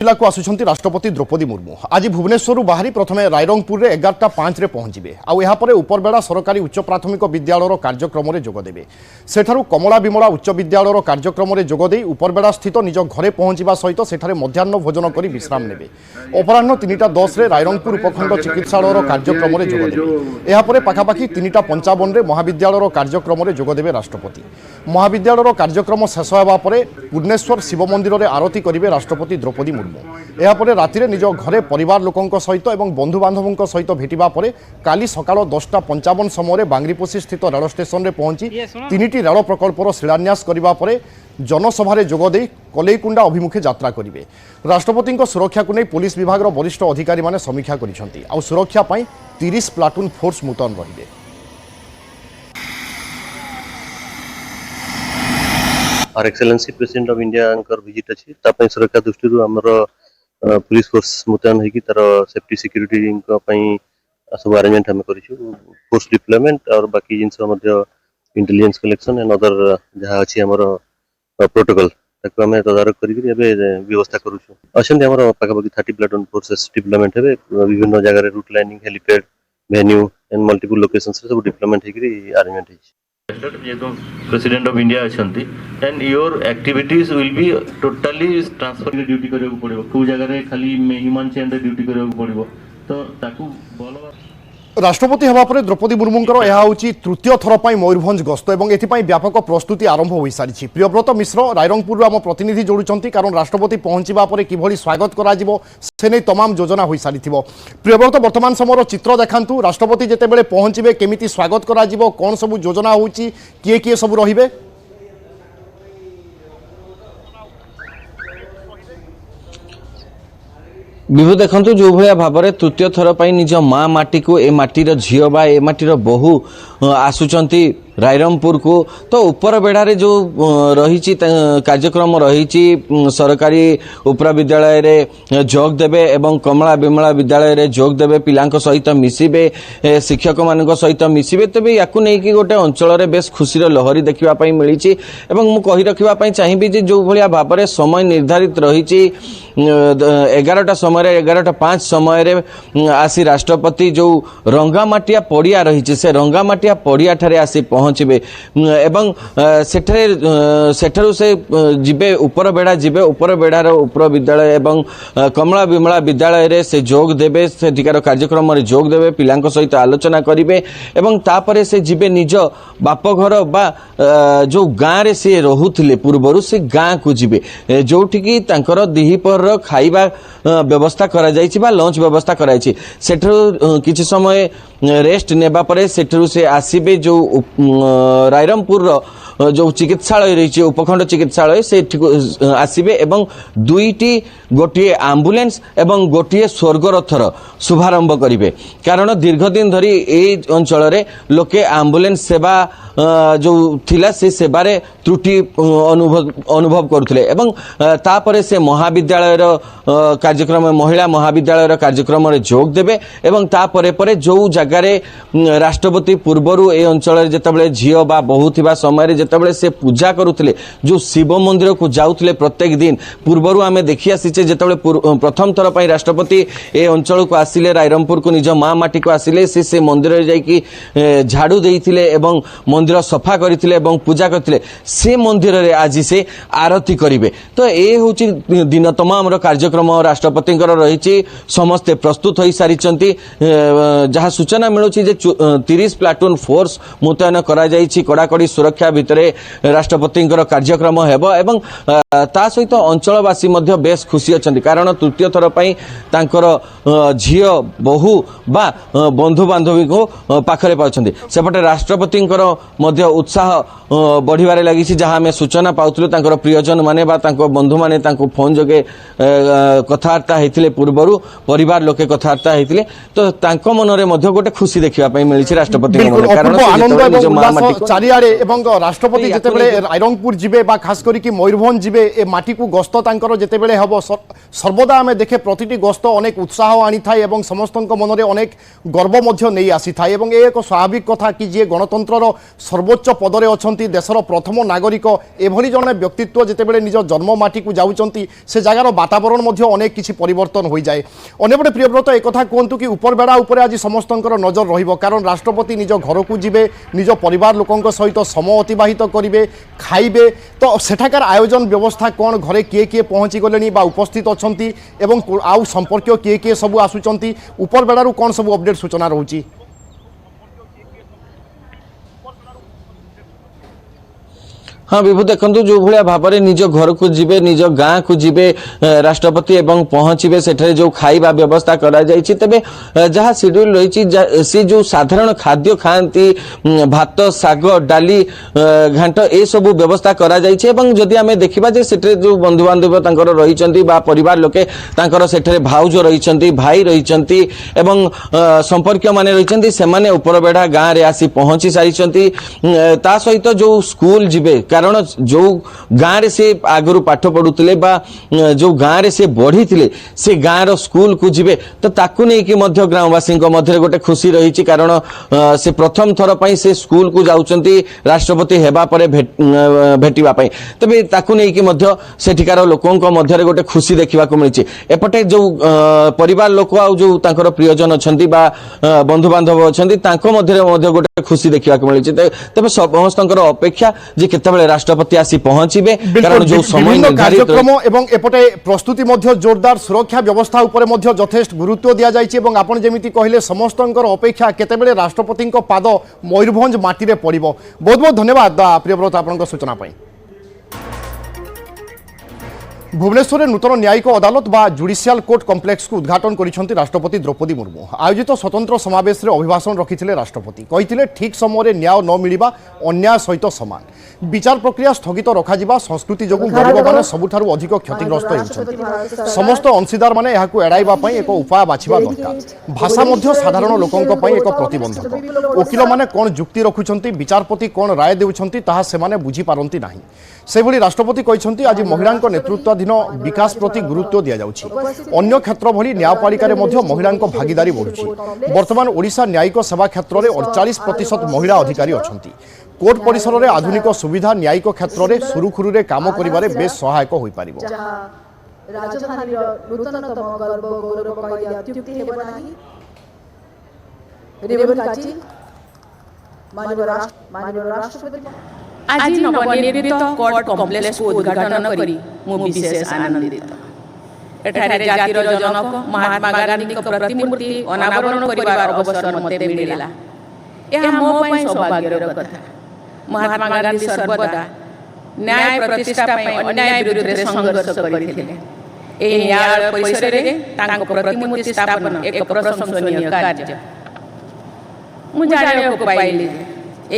जिला को आसुंच राष्ट्रपति द्रौपदी मुर्मू आज भुवनेश्वर बाहरी प्रथम रायरंगपुर 11:05 पहुंचे आउ उपरबेड़ा सरकारी उच्च प्राथमिक विद्यालय कार्यक्रम में जोगदेवे सेठारु कमला विमला उच्च विद्यालय कार्यक्रम में जोगदे उपरबेड़ा स्थित निज घरे पहुंचा सहित सेठारे मध्याह्न भोजन कर विश्राम नेबे अपराह्न 3:10 रायरंगपुर उपखंड चिकित्सालय कार्यक्रम में जोगदेवे यापर पाखापाखि 3:55 महाविद्यालय कार्यक्रम में जोगदेवे राष्ट्रपति महाविद्यालय कार्यक्रम शेष होगा भुवनेश्वर शिव मंदिर में आरती करेंगे राष्ट्रपति द्रौपदी मुर्मू यापर राति निज घरे परिवार लोकों सहित और बंधु बांधवों सहित भेटा पर काली सकाळ 10:55 समय बांग्रिपोशी स्थित रेल स्टेशन में पहुंची 3टी रेल प्रकल्पर शिलान्यास करने पर जनसभा जोगदे कलईकुंडा अभिमुखे यात्रा करेंगे राष्ट्रपति सुरक्षा को नहीं पुलिस विभाग वरिष्ठ अधिकारी माने समीक्षा करिसेंती आ सुरक्षा 30 प्लाटून फोर्स मुतयन रहिबे। और excellency president of India visit अच्छी सुरक्षा दृष्टि आमर पुलिस फोर्स मुतयन होगी तार सेफ्टी सिक्योरिटी सब अरेंजमेंट आम कर फोर्स डिप्लॉयमेंट और बाकी जिनस इंटेलिजेंस कलेक्शन एंड अदर जहाँ अच्छी आमर प्रोटोकॉल ताको आम तदारक कर व्यवस्था करुँ पाखापाखि 30 प्लाटून फोर्सेस डिप्लॉयमेंट हे विभिन्न जगह route lining helipad venue and multiple location सब डिप्लॉयमेंट होगी अरेंजमेंट प्रेसिडेंट ऑफ इंडिया अछंती and your activities will be totally transfer duty करबो पड़िबो को जगह रे खाली ह्यूमन चेन रे ड्यूटी करबो पड़िबो तो ताकू बोलो राष्ट्रपति हवा पर द्रौपदी मुर्मूंकर यह हूँ तृतीय थर पर मयूरभंज गस्त और एथपाई व्यापक प्रस्तुति आरंभ हो सारी प्रियव्रत मिश्र रायरंगपुर आम प्रतिनिधि जोड़ुंट कारण राष्ट्रपति पहुंचा पर किभली स्वागत कर तमाम योजना हो सारी प्रियव्रत वर्तमान समय चित्र देखा राष्ट्रपति जितेबाला पहुंचे केमी स्वागत कौन सब योजना हो किए किए सब रे विभु देखु जो भाया भाव में तृतीय थर पर निज माँ माटी को ए माटीर झील बा ए माटीर बोहू आसुचंती रायरंगपुर को तो उपर बेढ़ारे जो रही कार्यक्रम रही सरकारी उपरा विद्यालय रे जोग देबे एवं कमला विमला विद्यालय रे जोग देबे पिलांक सहित मिसिबे शिक्षक मान सहित मिसिबे तेबे याकु नै कि गोटे अंचल रे बेस खुशीर लहरी देखिबा पई मिलिछि एवं मु कहि रखिबा पई चाहिबी जे जो भलिया भाव में समय निर्धारित रही 11टा समय 11:05 समय आसी राष्ट्रपति जो रंगामाटिया पड़िया रही से रंगामाटिया पड़िया ठारे आसी पहुँचे एवं सेठारु से जिबे उपर बेड़ा जिबे उपर बेड़ार उपर विद्यालय एवं कमला विमला विद्यालय रे से जोग देबे सेठिकार कार्यक्रम रे जोग देबे पिलांक सहित आलोचना करिवे एवं तापरे से जिबे निज बापघर बा जो गाँ रे से रहुथिले पूर्वरु से गाँ को जिबे जोठी की तांकर दिहिपर खाइबा व्यवस्था करा जाइछि बा लंच व्यवस्था कराइछि सेठरु किछि समय रेस्ट नेबा परे सेठरु से आसीबे जो रायरंगपुर जो चिकित्सालय रही उपखंड चिकित्सालय से आसीबे एवं दुईटी गोटे एम्बुलेंस एवं गोटे स्वर्गरथर शुभारंभ करिवे कारण दीर्घ दिन धरी ए अंचल रे लोके एम्बुलेंस सेवा जो थिला से सेवारे त्रुटि अनुभव करुथिले एवं तापरे से महाविद्यालय कार्यक्रम महिला महाविद्यालय कार्यक्रम रे जोग देबे एवं तापरे परे जो जगह रे राष्ट्रपति पूर्वरु ए अंचल जेतेबेले झियो बा बहु थिबा समय रे जेतेबेले से पूजा करुथिले जो शिव मंदिर को जाउथिले प्रत्येक दिन पूर्वरु आमे देखि आसीचे जेतेबेले प्रथम थर पई राष्ट्रपति ए अंचल को आसिले रायरंगपुर को निज माँ माटी को आसिले से मंदिर रे जाईकी झाड़ू देइथिले एवं मंदिर सफा करथिले एवं पूजा करथिले से मंदिर रे आज से आरती करिवे तो ए होची दिन तमाम कार्यक्रम राष्ट्रपति रही समस्ते प्रस्तुत हो सारी जहाँ सूचना मिलूँ जे 30 प्लाटून फोर्स मुतयन करा जाइछि कड़ाकड़ी सुरक्षा भितर राष्ट्रपति कार्यक्रम हेबो एवं ता सहित अंचलवासी मध्य बेस खुशी अच्छा कारण तृतीय थर पर तांकर झील बहु बा बंधु बांधवी को पाखरे पाउछन्ति सेपटे राष्ट्रपति मध्य उत्साह बढ़िबारे लगी जहाँ आम सूचना पाउथलु तांकर प्रियजन माने बा तांको बंधु माने तांको फोन जोगे कथबार्ता होइथिले पूर्वरु परिवार लोके कथबार्ता होइथिले तो तांको मनरे मध्य गोटे खुशी देखिबा पई मिलिछि राष्ट्रपति कारण आनंद चारिआडे राष्ट्रपति राष्ट्रपति जेतेबेले रायरंगपुर जिबे बा खास करी कि मयूरभंज जिबे ए माटी को गस्त तांकर जेतेबेले हबो सर्वदा आमे देखे प्रतिटी गस्त अनेक उत्साह आनी थाए एवं समस्तक मनरे अनेक गर्व मध्य नहीं आसी थाए एवं ए एक स्वाभाविक कथा कि जे गणतंत्रर सर्वोच्च पदरे अछंती देशर प्रथम नागरिक एभली जने व्यक्तित्व जेतेबेले निज जन्म माटी को जाउचंती से जगार वातावरण मध्य अनेक किछि परिवर्तन होई जाए। अन्यपटे प्रियव्रत एक कथा कहतु कि उपरबेड़ा उपरे आज समस्तंकर नजर रहिबो कारण राष्ट्रपति निज घर को जिबे निज परिवार लोकंक सहित समय अतिबाहित करिवे खाइबे तो सेठाकार आयोजन व्यवस्था कौन घरे किए किए पहुँची गले बा उपस्थित अछंती एवं आउ संपर्क किए किए सब आसुचंती उपरबेड़ारू कौन सब अपडेट सूचना रहुची। हाँ विभू देखु जो भाया भाव में निज घर को जीवे निज गाँ को जीवे राष्ट्रपति एवं पहुँचे सेठे जो खाइबा व्यवस्था करा जायछि तेबे जहाँ शेड्यूल रही सी जो साधारण खाद्य खाती भात साग डाली घांट ए सब व्यवस्था करा जायछि एवं जदि आमे देखिबा जे सेठे जो बंधु बांधव तांकर रहिचंती बा परिवार लोके तांकर सेठे भाउज रहिचंती भाई रहिचंती एवं संपर्क माने रहिचंती सेमाने उपरबेढ़ा गाँ रे आसी पहुँची सारिचंती ता सहित जो स्कूल जिबे कारण जो गाँव से आगु पाठ पढ़ुले जो गाँव से बढ़ी से गाँव स्कूल को जीवे तो ताकू नहीं कि ग्रामवासी मध्य गोटे खुशी रही कारण से प्रथम थर पर से स्कूल को जाउचंती राष्ट्रपति हेबा परे भेटिबा पई तबे ताकू नहीं कि सेठिकार लोकों मध्य गोटे खुशी देखा मिली एपटे जो परिवार लोक आ जो तांकर प्रियजन अछंती बा बंधु बांधव अछंती तांको मध्य गोटे खुशी देखा मिली तबे समस्त अपेक्षा जे केतेबेले राष्ट्रपति आसी पहुंचीबे कारण जो समय कार्यक्रम एवं एपटे प्रस्तुति मध्य जोरदार सुरक्षा व्यवस्था उपरे मध्य यथेष्ट गुरुत्व दिया जायछि एवं आपण जेमिति कहिले समस्तंकर अपेक्षा केतेबेले राष्ट्रपति पाद मयूरभंज माटी रे पड़िबो। बहुत बहुत धन्यवाद प्रियव्रत आपनक सूचना पाई। भुवनेश्वर नूतन न्यायिक अदालत बा जुडिशियल कोर्ट कम्प्लेक्स को उद्घाटन करिसेंती राष्ट्रपति द्रौपदी मुर्मू आयोजित स्वतंत्र समावेश रे अभिभाषण रखिथिले राष्ट्रपति कहिथिले ठीक समय न्याय न मिलिबा अन्याय सहित समान विचार प्रक्रिया स्थगित रखाजिबा संस्कृति जोगु गरीब माने सबुठारु अधिक क्षतिग्रस्त हेउछन्ती समस्त अंशीदार माने एहाकु एडाइबा पई एक उपाय बाछिबा दरकार भाषा मध्य साधारण लोकंक पई एक प्रतिबंधक वकील माने कोन जुक्ति रखुछन्ती विचारपति कोन राय देउछन्ती ताहा से माने बुझी पारंती नाही सेभली राष्ट्रपति कहिसंती आज महिलांक नेतृत्वाधीन विकास प्रति गुरुत्व दिया जाउछि अन्य क्षेत्र भली न्यायपालिका रे मध्य महिलांक भागीदारी बढ़ुछि वर्तमान ओडिशा न्यायिक सेवा क्षेत्र रे 48% महिला अधिकारी अछंती कोर्ट परिसर रे आधुनिक सुविधा न्यायिक क्षेत्र रे सुरुखुरु रे काम करिबारे बेस सहायक होई पारिबो। राजधानी नूतनतम गर्व गौरव कहि अत्युक्ति हेबो नाही रेवल काची माननीय राष्ट्रपति आज नवनिर्मित कोर्ट कॉम्प्लेक्स को उद्घाटन करी मु विशेष आनंदित एठारे जातिर जनक महात्मा गांधी प्रतिमूर्ति अनावरण करिवार अवसर मते मिलिला यह मो पई सौभाग्यर कथा महात्मा गांधी सर्वदा न्याय प्रतिष्ठा पई अन्याय विरुद्ध संघर्ष करिथिले ए न्याय परिसर रे तांको प्रतिमूर्ति स्थापन एक प्रशंसनीय कार्य मु जानिବାକୁ पाइली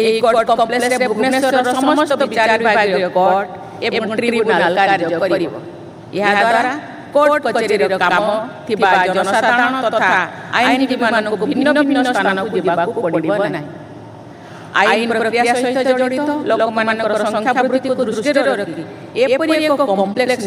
এই কোর্ট কমপ্লেক্সে ভুবনেশ্বরর সমস্ত বিচার বিভাগীয় কোর্ট এবং ট্রিব্যুনাল কার্য করিব ଏହା দ্বারা কোর্ট কচেরির কাম থিবা জনসাধারণ তথা আইনজীবীମାନଙ୍କୁ ভিন্ন ভিন্ন স্থানକୁ ଯିବାକୁ ପଡ଼ିବ ନାହିଁ ଆଇନ ପ୍ରକ୍ରିୟା ସହିତ ଜଡ଼ିତ ଲୋକମାନଙ୍କର ସଂଖ୍ୟା ବୃଦ୍ଧିକୁ ଦୃଷ୍ଟିରେ ରଖି ଏପରି ଏକ କମ୍ପ୍ଲେକ୍ସ